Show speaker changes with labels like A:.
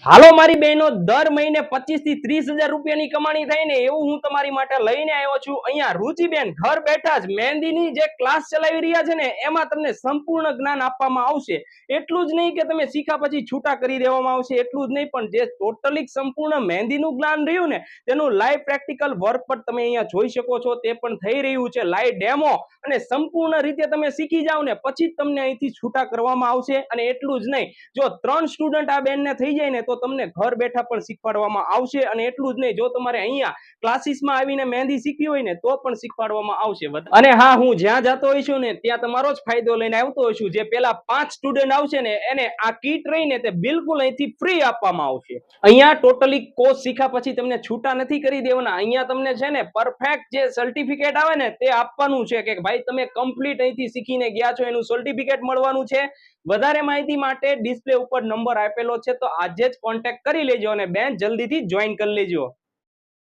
A: હાલો મારી બહેનો, દર મહિને 25 થી 30,000 રૂપિયાની કમાણી થાય ને એવું હું તમારી માટે લઈને આવ્યો છું. અહીંયા રુચિબેન ઘર બેઠા જ મહેંદીની જે ક્લાસ ચલાવી રહ્યા છે ને એમાં તમને સંપૂર્ણ જ્ઞાન આપવામાં આવશે. એટલું જ નહીં કે તમે શીખ્યા પછી છૂટા કરી દેવામાં આવશે, એટલું જ નહીં પણ જે ટોટલી સંપૂર્ણ મહેંદીનું જ્ઞાન રહ્યું ને તેનું લાઈવ પ્રેક્ટિકલ વર્ક પણ તમે અહીંયા જોઈ શકો છો. તે પણ થઈ રહ્યું છે લાઈવ ડેમો, અને સંપૂર્ણ રીતે તમે શીખી જાવ ને પછી જ તમને અહીંથી છૂટા કરવામાં આવશે. અને એટલું જ નહીં, જો 3 સ્ટુડન્ટ આ બેનને થઈ જાય ને તો તમને ઘર બેઠા પણ શીખવાડવામાં આવશે. અને એટલું જ નહીં, જો તમારે અહીંયા ક્લાસીસમાં આવીને મહેંદી શીખવી હોય ને તો પણ શીખવાડવામાં આવશે. અને હા, હું જ્યાં જતો હોઈશું ને ત્યાં તમારો જ ફાયદો લઈને આવતો હોઈશું. જે પેલા 5 સ્ટુડન્ટ આવશે ને એને આ કીટ રહીને તે બિલકુલ અહીંથી ફ્રી આપવામાં આવશે. અહીંયા ટોટલી કોર્સ શીખ્યા પછી તમને છૂટા નથી કરી દેવાના. અહીંયા તમને છે ને પરફેક્ટ જે સર્ટિફિકેટ આવે ને તે આપવાનું છે કે ભાઈ તમે કમ્પ્લીટ અહીંથી શીખીને ગયા છો, એનું સર્ટિફિકેટ મળવાનું છે. વધારે માહિતી માટે ડિસ્પ્લે ઉપર નંબર આપેલો છે, તો આજે જ કોન્ટેક્ટ કરી લેજો અને બેન જલ્દીથી જોઈન કરી લેજો.